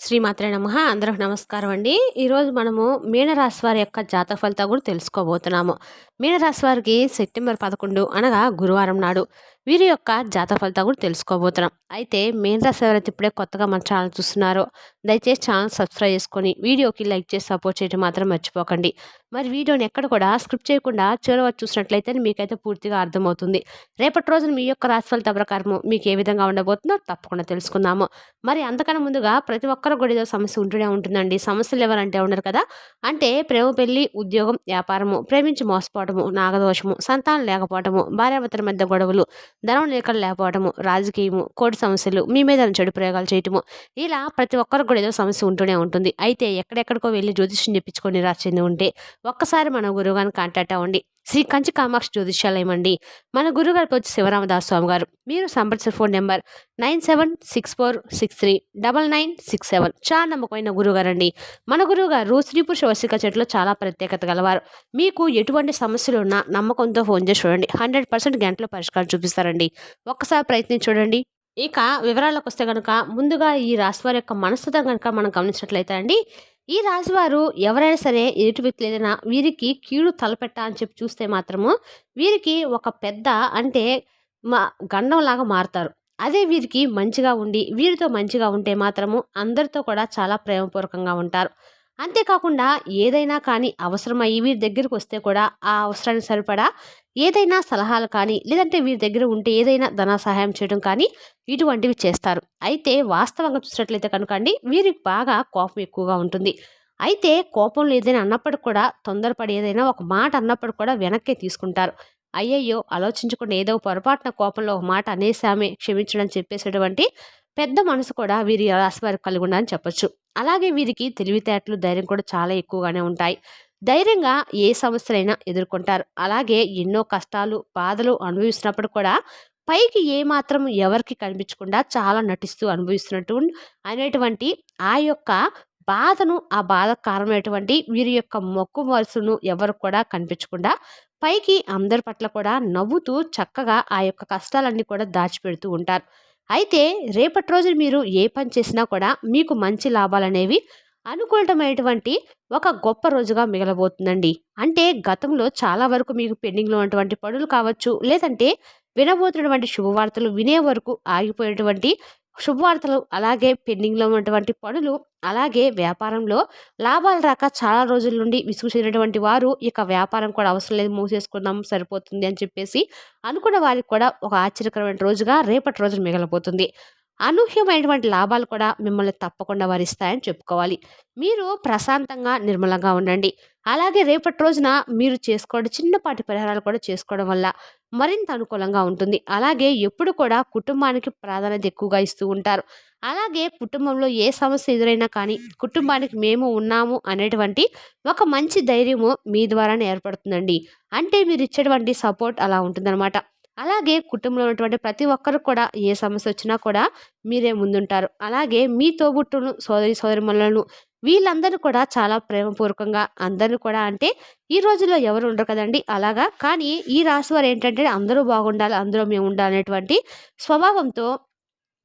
శ్రీమాత్రే నమః. అందరికి నమస్కారం అండి. ఈరోజు మనము మీనరాశి వారి యొక్క జాతక ఫలితాలు కూడా తెలుసుకోబోతున్నాము. మీనరాశి వారికి సెప్టెంబర్ 11 అనగా గురువారం నాడు వీరి యొక్క జాతక ఫలితాలు కూడా తెలుసుకోబోతున్నాం. అయితే మీనరాశి ఎవరైతే ఇప్పుడే కొత్తగా మన ఛానల్ చూస్తున్నారో దయచేసి ఛానల్ సబ్స్క్రైబ్ చేసుకొని వీడియోకి లైక్ చేసి సపోర్ట్ చేయడం మాత్రం మర్చిపోకండి. మరి వీడియోని ఎక్కడ కూడా స్క్రిప్ట్ చేయకుండా చివరి వరకు చూసినట్లయితే మీకైతే పూర్తిగా అర్థమవుతుంది. రేపటి రోజున మీ యొక్క రాశి ఫలిత ప్రకారము మీకు ఏ విధంగా ఉండబోతుందో తప్పకుండా తెలుసుకుందాము. మరి అంతకన్నా ముందుగా ప్రతి ఒక్కరు కూడా ఏదో సమస్య ఉంటూనే ఉంటుందండి. సమస్యలు ఎవరంటే ఉండరు కదా. అంటే ప్రేమ, పెళ్లి, ఉద్యోగం, వ్యాపారము, ప్రేమించి మోసపోవటము, నాగదోషము, సంతానం లేకపోవటము, భార్యాభర్తల మధ్య గొడవలు, ధనం లేఖలు లేకపోవటము, రాజకీయము, కోర్టు సమస్యలు, మీ మీద చెడు ప్రయోగాలు చేయటము, ఇలా ప్రతి ఒక్కరికి కూడా ఏదో సమస్య ఉంటూనే ఉంటుంది. అయితే ఎక్కడెక్కడికో వెళ్ళి జ్యోతిష్యం చెప్పించుకొని నిరాశ చెంది ఉంటే ఒక్కసారి మన గురువుగారిని కాంటాక్ట్ అవ్వండి. శ్రీ కంచి కామాక్షి జ్యోతిష్యాలయం అండి. మన గురుగారి వచ్చి శివరామదాస్ స్వామి గారు. మీరు సంప్రదించిన ఫోన్ నెంబర్ 9764639967. చాలా నమ్మకమైన గురుగారండి. మన గురువుగారు స్త్రీ పురుష వశిక చెట్టులో చాలా ప్రత్యేకత గలవారు. మీకు ఎటువంటి సమస్యలు ఉన్నా నమ్మకంతో ఫోన్ చేసి చూడండి. 100% గంటలో పరిష్కారం చూపిస్తారండి. ఒక్కసారి ప్రయత్నించి చూడండి. ఇక వివరాలకు వస్తే గనుక ముందుగా ఈ రాశివారి యొక్క మనస్తత్వం కనుక మనం గమనించినట్లయితే అండి, ఈ రాశివారు ఎవరైనా సరే ఎదుటి వ్యక్తులు ఏదైనా వీరికి కీడు తలపెట్ట అని చెప్పి చూస్తే మాత్రము వీరికి ఒక పెద్ద అంటే మా గండంలాగా మారుతారు. అదే వీరికి మంచిగా ఉండి వీరితో మంచిగా ఉంటే మాత్రము అందరితో కూడా చాలా ప్రేమపూర్వకంగా ఉంటారు. అంతేకాకుండా ఏదైనా కానీ అవసరమయ్యి వీరి దగ్గరికి వస్తే కూడా ఆ అవసరానికి సరిపడా ఏదైనా సలహాలు కానీ లేదంటే వీరి దగ్గర ఉంటే ఏదైనా ధన సహాయం చేయడం కానీ ఇటువంటివి చేస్తారు. అయితే వాస్తవంగా చూసినట్లయితే కనుక అండి వీరికి బాగా కోపం ఎక్కువగా ఉంటుంది. అయితే కోపంలో ఏదైనా అన్నప్పటికి కూడా తొందరపడి ఏదైనా ఒక మాట అన్నప్పుడు కూడా వెనక్కే తీసుకుంటారు. అయ్యయ్యో ఆలోచించకుండా ఏదో పొరపాటున కోపంలో ఒక మాట అనేసామే క్షమించడం చెప్పేసేటువంటి పెద్ద మనసు కూడా వీరి రాశి వారికి కలిగి ఉందని చెప్పొచ్చు. అలాగే వీరికి తెలివితేటలు, ధైర్యం కూడా చాలా ఎక్కువగానే ఉంటాయి. ధైర్యంగా ఏ సమస్యలైనా ఎదుర్కొంటారు. అలాగే ఎన్నో కష్టాలు, బాధలు అనుభవిస్తున్నప్పుడు కూడా పైకి ఏమాత్రం ఎవరికి కనిపించకుండా చాలా నటిస్తూ అనుభవిస్తున్నట్టు అనేటువంటి ఆ యొక్క బాధను, ఆ బాధకు కారణమైనటువంటి వీరి యొక్క మొక్కు వరుసను ఎవరు కూడా కనిపించకుండా పైకి అందరి పట్ల కూడా నవ్వుతూ చక్కగా ఆ యొక్క కష్టాలన్నీ కూడా దాచిపెడుతూ ఉంటారు. అయితే రేపటి రోజు మీరు ఏ పని చేసినా కూడా మీకు మంచి లాభాలనేవి అనుకూలమైనటువంటి ఒక గొప్ప రోజుగా మిగలబోతుందండి. అంటే గతంలో చాలా వరకు మీకు పెండింగ్‌లో ఉన్నటువంటి పనులు కావచ్చు, లేదంటే వినబోతున్నటువంటి శుభవార్తలు వినే వరకు ఆగిపోయినటువంటి శుభవార్తలు, అలాగే పెండింగ్‌లో ఉన్నటువంటి పనులు, అలాగే వ్యాపారంలో లాభాలు రాక చాలా రోజుల నుండి విసుగు చెందినటువంటి వారు ఇక వ్యాపారం కూడా అవసరం లేదు మూసేసుకుందాం సరిపోతుంది అని చెప్పేసి అనుకున్న వారికి కూడా ఒక ఆశ్చర్యకరమైన రోజుగా రేపటి రోజున మిగలబోతుంది. అనూహ్యమైనటువంటి లాభాలు కూడా మిమ్మల్ని తప్పకుండా వరిస్తాయని చెప్పుకోవాలి. మీరు ప్రశాంతంగా, నిర్మలంగా ఉండండి. అలాగే రేపటి రోజున మీరు చేసుకోవడం చిన్నపాటి పరిహారాలు కూడా చేసుకోవడం వల్ల మరింత అనుకూలంగా ఉంటుంది. అలాగే ఎప్పుడు కూడా కుటుంబానికి ప్రాధాన్యత ఎక్కువగా ఇస్తూ ఉంటారు. అలాగే కుటుంబంలో ఏ సమస్య ఎదురైనా కానీ కుటుంబానికి మేము ఉన్నాము అనేటువంటి ఒక మంచి ధైర్యము మీ ద్వారానే ఏర్పడుతుందండి. అంటే మీరు ఇచ్చేటువంటి సపోర్ట్ అలా ఉంటుందన్నమాట. అలాగే కుటుంబంలో ఉన్నటువంటి ప్రతి ఒక్కరు కూడా ఏ సమస్య వచ్చినా కూడా మీరే ముందుంటారు. అలాగే మీ తోబుట్టువులు, సోదరీమణులను వీళ్ళందరూ కూడా చాలా ప్రేమపూర్వకంగా అందరూ కూడా అంటే ఈ రోజుల్లో ఎవరు ఉండరు కదండీ! అలాగా కానీ ఈ రాశి వారు ఏంటంటే అందరూ బాగుండాలి, అందులో మేము ఉండాలనేటువంటి స్వభావంతో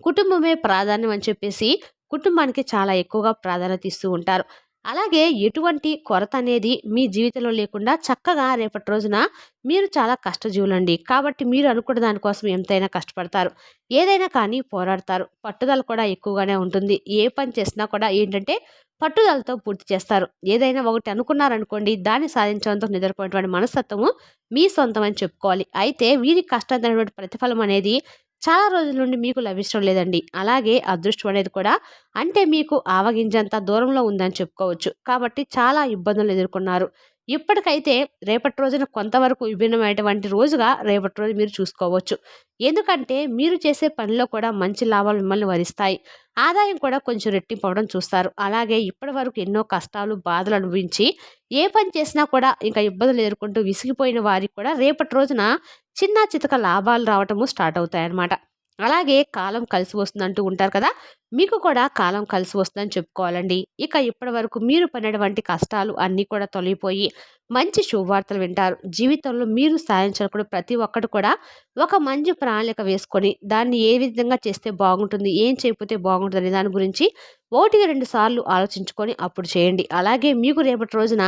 కుటుంబమే ప్రాధాన్యం అని చెప్పేసి కుటుంబానికి చాలా ఎక్కువగా ప్రాధాన్యత ఇస్తూ ఉంటారు. అలాగే ఎటువంటి కొరత అనేది మీ జీవితంలో లేకుండా చక్కగా రేపటి రోజున మీరు చాలా కష్టజీవులండి. కాబట్టి మీరు అనుకున్న దానికోసం ఎంతైనా కష్టపడతారు. ఏదైనా కానీ పోరాడతారు. పట్టుదల కూడా ఎక్కువగానే ఉంటుంది. ఏ పని చేసినా కూడా ఏంటంటే పట్టుదలతో పూర్తి చేస్తారు. ఏదైనా ఒకటి అనుకున్నారనుకోండి దాన్ని సాధించడంతో నిద్రపోయేటువంటి మనస్తత్వము మీ సొంతం అని చెప్పుకోవాలి. అయితే వీరి కష్టానికి ప్రతిఫలం అనేది చాలా రోజుల నుండి మీకు లభించడం లేదండి. అలాగే అదృష్టం అనేది కూడా అంటే మీకు ఆవగింజంత దూరంలో ఉందని చెప్పుకోవచ్చు. కాబట్టి చాలా ఇబ్బందులు ఎదుర్కొన్నారు. ఇప్పటికైతే రేపటి రోజున కొంతవరకు విభిన్నమైనటువంటి రోజుగా రేపటి రోజు మీరు చూసుకోవచ్చు. ఎందుకంటే మీరు చేసే పనిలో కూడా మంచి లాభాలు మిమ్మల్ని వరిస్తాయి. ఆదాయం కూడా కొంచెం రెట్టింపు అవ్వడం చూస్తారు. అలాగే ఇప్పటి వరకు ఎన్నో కష్టాలు, బాధలు అనుభవించి ఏ పని చేసినా కూడా ఇంకా ఇబ్బందులు ఎదుర్కొంటూ విసిగిపోయిన వారికి కూడా రేపటి రోజున చిన్న చితక లాభాలు రావటము స్టార్ట్ అవుతాయన్నమాట. అలాగే కాలం కలిసి వస్తుందంటూ ఉంటారు కదా. మీకు కూడా కాలం కలిసి వస్తుందని చెప్పుకోవాలండి. ఇక ఇప్పటి వరకు మీరు పడినటువంటి కష్టాలు అన్నీ కూడా తొలగిపోయి మంచి శుభవార్తలు వింటారు. జీవితంలో మీరు సాధించాలనుకున్న ప్రతి ఒక్కటి కూడా ఒక మంచి ప్రణాళిక వేసుకొని దాన్ని ఏ విధంగా చేస్తే బాగుంటుంది, ఏం చేయకపోతే బాగుంటుందనే దాని గురించి ఒకటికి 2 సార్లు ఆలోచించుకొని అప్పుడు చేయండి. అలాగే మీకు రేపటి రోజున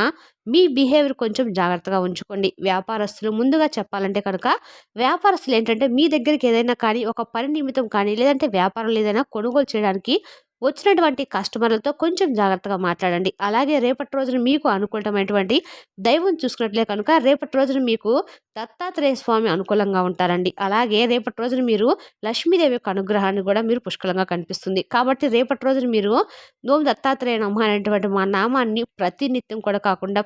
మీ బిహేవియర్ కొంచెం జాగ్రత్తగా ఉంచుకోండి. వ్యాపారస్తులు ముందుగా చెప్పాలంటే కనుక వ్యాపారస్తులు ఏంటంటే మీ దగ్గరికి ఏదైనా కానీ ఒక పని నిమిత్తం కానీ లేదంటే వ్యాపారంలో ఏదైనా కొనుగోలు చేయడానికి వచ్చినటువంటి కస్టమర్లతో కొంచెం జాగ్రత్తగా మాట్లాడండి. అలాగే రేపటి రోజున మీకు అనుకూలమైనటువంటి దైవం చూసుకున్నట్లే కనుక రేపటి రోజున మీకు దత్తాత్రేయ స్వామి అనుకూలంగా ఉంటారండి. అలాగే రేపటి రోజున మీరు లక్ష్మీదేవి యొక్క అనుగ్రహాన్ని కూడా మీరు పుష్కలంగా కనిపిస్తుంది. కాబట్టి రేపటి రోజున మీరు ఓం దత్తాత్రేయ నమః అనేటువంటి మా నామాన్ని ప్రతినిత్యం కూడా కాకుండా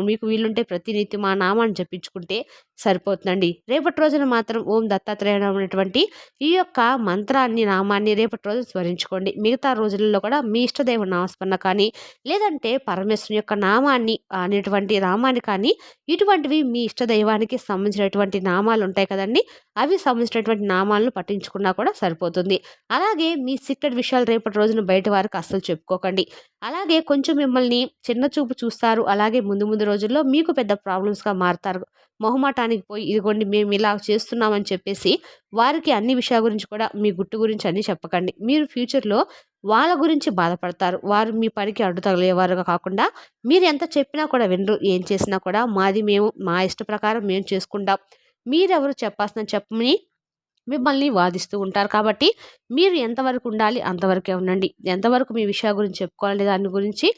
మీకు వీలుంటే ప్రతినిత్యం ఆ నామాన్ని జపించుకుంటే సరిపోతుందండి. రేపటి రోజున మాత్రం ఓం దత్తాత్రేయ నమః అనేటువంటి ఈ యొక్క మంత్రాన్ని, నామాన్ని రేపటి రోజు స్మరించుకోండి. మిగతా రోజులలో కూడా మీ ఇష్టదైవ నామస్మరణ కానీ, లేదంటే పరమేశ్వరుని యొక్క నామాన్ని అనేటువంటి నామాన్ని కానీ, ఇటువంటివి మీ ఇష్టదైవానికి సంబంధించినటువంటి నామాలు ఉంటాయి కదండీ! అవి సంబంధించినటువంటి నామాలను పఠించుకున్నా కూడా సరిపోతుంది. అలాగే మీ సీక్రెట్ విషయాలు రేపటి రోజున బయట వారికి అస్సలు చెప్పుకోకండి. అలాగే కొంచెం మిమ్మల్ని చిన్న చూపు చూస్తారు. అలాగే ముందు ముందు రోజుల్లో మీకు పెద్ద ప్రాబ్లమ్స్‌గా మారతారు. మొహమాటానికి పోయి ఇదిగోండి మేము ఇలా చేస్తున్నామని చెప్పేసి వారికి అన్ని విషయాల గురించి కూడా మీ గుట్టు గురించి అన్నీ చెప్పకండి. మీరు ఫ్యూచర్‌లో వాళ్ళ గురించి బాధపడతారు. వారు మీ పనికి అడ్డు తగిలేవారుగా కాకుండా మీరు ఎంత చెప్పినా కూడా వినరు. ఏం చేసినా కూడా మా ఇష్ట ప్రకారం మేము చేసుకుంటాం. మీరెవరు చెప్పాల్సింది చెప్పమని మిమ్మల్ని వాదిస్తూ ఉంటారు. కాబట్టి మీరు ఎంతవరకు ఉండాలి అంతవరకే ఉండండి. ఎంతవరకు మీ విషయాల గురించి చెప్పుకోవాలనే దాని గురించి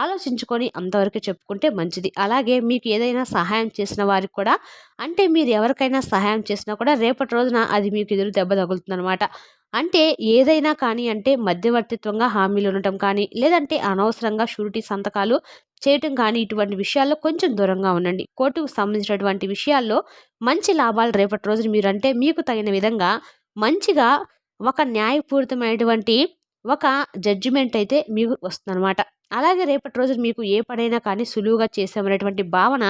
ఆలోచించుకొని అంతవరకే చెప్పుకుంటే మంచిది. అలాగే మీకు ఏదైనా సహాయం చేసిన వారికి కూడా అంటే మీరు ఎవరికైనా సహాయం చేసినా కూడా రేపటి రోజున అది మీకు ఎదురు దెబ్బ తగులుతుందనమాట. అంటే ఏదైనా కానీ అంటే మధ్యవర్తిత్వంగా హామీలు ఉండటం కానీ, లేదంటే అనవసరంగా షూరిటీ సంతకాలు చేయటం కానీ ఇటువంటి విషయాల్లో కొంచెం దూరంగా ఉండండి. కోర్టుకు సంబంధించినటువంటి విషయాల్లో మంచి లాభాలు రేపటి రోజున మీరంటే మీకు తగిన విధంగా మంచిగా ఒక న్యాయపూరితమైనటువంటి ఒక జడ్జిమెంట్ అయితే మీకు వస్తుందనమాట. అలాగే రేపటి రోజున మీకు ఏ పనైనా కానీ సులువుగా చేసామనేటువంటి భావన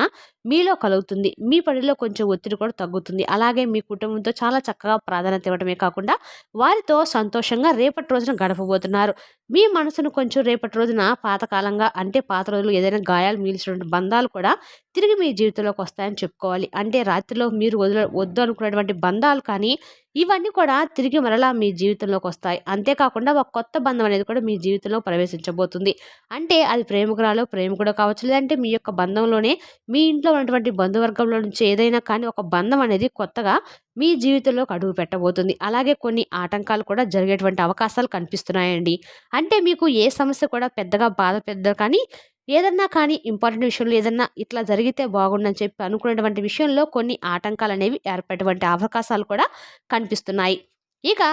మీలో కలుగుతుంది. మీ పనిలో కొంచెం ఒత్తిడి కూడా తగ్గుతుంది. అలాగే మీ కుటుంబంతో చాలా చక్కగా ప్రాధాన్యత ఇవ్వడమే కాకుండా వారితో సంతోషంగా రేపటి రోజున గడపబోతున్నారు. మీ మనసును కొంచెం రేపటి రోజున పాతకాలంగా అంటే పాత రోజుల్లో ఏదైనా గాయాలు మిగిల్చినటువంటి బంధాలు కూడా తిరిగి మీ జీవితంలోకి వస్తాయని చెప్పుకోవాలి. అంటే రాత్రిలో మీరు వద్దు అనుకున్నటువంటి బంధాలు కానీ ఇవన్నీ కూడా తిరిగి మరలా మీ జీవితంలోకి వస్తాయి. అంతేకాకుండా ఒక కొత్త బంధం అనేది కూడా మీ జీవితంలో ప్రవేశించబోతుంది. అంటే అది ప్రేమికుడో కావచ్చు, లేదంటే మీ యొక్క బంధంలోనే మీ ఇంట్లో ఉన్నటువంటి బంధువర్గంలో నుంచి ఏదైనా కానీ ఒక బంధం అనేది కొత్తగా మీ జీవితంలోకి అడుగు పెట్టబోతుంది. అలాగే కొన్ని ఆటంకాలు కూడా జరిగేటువంటి అవకాశాలు కనిపిస్తున్నాయండి. అంటే మీకు ఏ సమస్య కూడా పెద్దగా బాధ కానీ ఏదన్నా కానీ ఇంపార్టెంట్ విషయంలో ఏదన్నా ఇట్లా జరిగితే బాగుండని చెప్పి అనుకునేటువంటి విషయంలో కొన్ని ఆటంకాలనేవి ఏర్పడేటువంటి అవకాశాలు కూడా కనిపిస్తున్నాయి. ఇక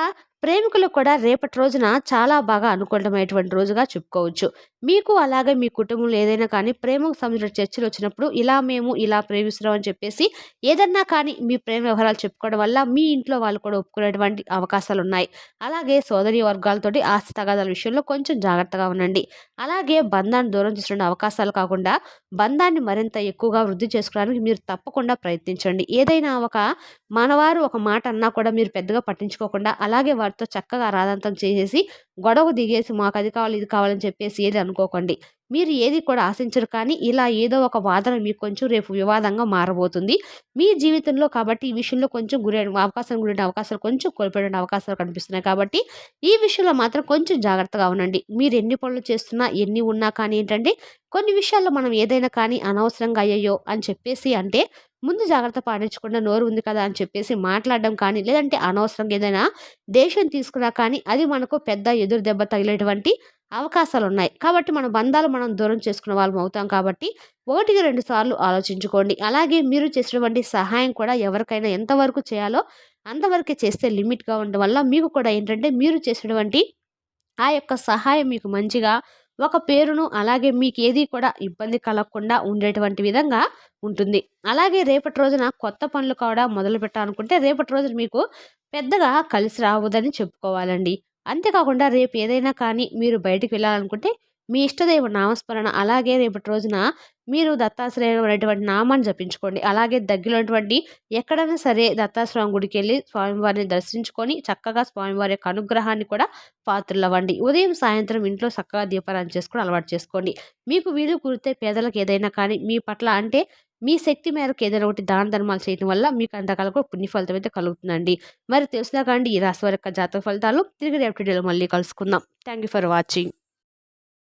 ప్రేమికులకు కూడా రేపటి రోజున చాలా బాగా అనుకూలమైనటువంటి రోజుగా చెప్పుకోవచ్చు. మీకు అలాగే మీ కుటుంబంలో ఏదైనా కానీ ప్రేమకు సంబంధించిన చర్చలు వచ్చినప్పుడు మేము ఇలా ప్రేమిస్తున్నాం అని చెప్పేసి ఏదన్నా కానీ మీ ప్రేమ వ్యవహారాలు చెప్పుకోవడం వల్ల మీ ఇంట్లో వాళ్ళు కూడా ఒప్పుకునేటువంటి అవకాశాలు ఉన్నాయి. అలాగే సోదరి వర్గాలతోటి ఆస్తి తగాదాల విషయంలో కొంచెం జాగ్రత్తగా ఉండండి. అలాగే బంధాన్ని దూరం చేసుకునే అవకాశాలు కాకుండా బంధాన్ని మరింత ఎక్కువగా వృద్ధి చేసుకోవడానికి మీరు తప్పకుండా ప్రయత్నించండి. ఏదైనా మనవారు ఒక మాట అన్నా కూడా మీరు పెద్దగా పట్టించుకోకుండా అలాగే వారితో చక్కగా రాదంతం చేసేసి గొడవ దిగేసి మాకు అది కావాలి ఇది కావాలని చెప్పేసి ఏది అనుకోకండి. మీరు ఏది కూడా ఆశించరు కానీ ఇలా ఏదో ఒక వాదన మీకు కొంచెం రేపు వివాదంగా మారబోతుంది మీ జీవితంలో. కాబట్టి ఈ విషయంలో కొంచెం గురైన అవకాశాలు కొంచెం కోల్పోయిన అవకాశాలు కనిపిస్తున్నాయి. కాబట్టి ఈ విషయంలో మాత్రం కొంచెం జాగ్రత్తగా ఉండండి. మీరు ఎన్ని పనులు చేస్తున్నా ఎన్ని ఉన్నా కానీ ఏంటంటే కొన్ని విషయాల్లో మనం ఏదైనా కానీ అనవసరంగా అయ్యయ్యో అని చెప్పేసి అంటే ముందు జాగ్రత్త పాటించకుండా నోరు ఉంది కదా అని చెప్పేసి మాట్లాడడం కానీ లేదంటే అనవసరంగా ఏదైనా డెసిషన్ తీసుకున్నా కానీ అది మనకు పెద్ద ఎదురు దెబ్బ తగిలేటువంటి అవకాశాలు ఉన్నాయి. కాబట్టి మన బంధాలు మనం దూరం చేసుకున్న వాళ్ళం అవుతాం. కాబట్టి ఒకటికి 2 సార్లు ఆలోచించుకోండి. అలాగే మీరు చేసినటువంటి సహాయం కూడా ఎవరికైనా ఎంతవరకు చేయాలో అంతవరకే చేస్తే లిమిట్‌గా ఉండడం వల్ల మీకు కూడా ఏంటంటే మీరు చేసినటువంటి ఆ యొక్క సహాయం మీకు మంచిగా ఒక పేరును అలాగే మీకేది కూడా ఇబ్బంది కలగకుండా ఉండేటువంటి విధంగా ఉంటుంది. అలాగే రేపటి రోజున కొత్త పనులు కూడా మొదలుపెట్టాలనుకుంటే రేపటి రోజున మీకు పెద్దగా కలిసి రావద్దని చెప్పుకోవాలండి. అంతేకాకుండా రేపు ఏదైనా కానీ మీరు బయటికి వెళ్ళాలనుకుంటే మీ ఇష్టదైవ నామస్మరణ అలాగే రేపటి రోజున మీరు దత్తాశ్రయం అనేటువంటి నామాన్ని జపించుకోండి. అలాగే దగ్గరలోటువంటి ఎక్కడైనా సరే దత్తాశ్రయం గుడికెళ్ళి స్వామివారిని దర్శించుకొని చక్కగా స్వామివారి యొక్క అనుగ్రహాన్ని కూడా పాత్రులవ్వండి. ఉదయం, సాయంత్రం ఇంట్లో చక్కగా దీపారాధన చేసుకొని అలవాటు చేసుకోండి. మీకు వీలు కుదిరితే పేదలకు ఏదైనా కానీ మీ పట్ల అంటే మీ శక్తి మేరకు ఏదైనా ఒకటి దాన ధర్మాలు చేయడం వల్ల మీకు అంతకాలం కూడా పుణ్య ఫలితం అయితే కలుగుతుందండి. మరి తెలుసునా కాండి ఈ రాశి వారి యొక్క జాతక ఫలితాలు. తిరిగి రేపటి వీడియోలో మళ్ళీ కలుసుకుందాం. Thank you for watching.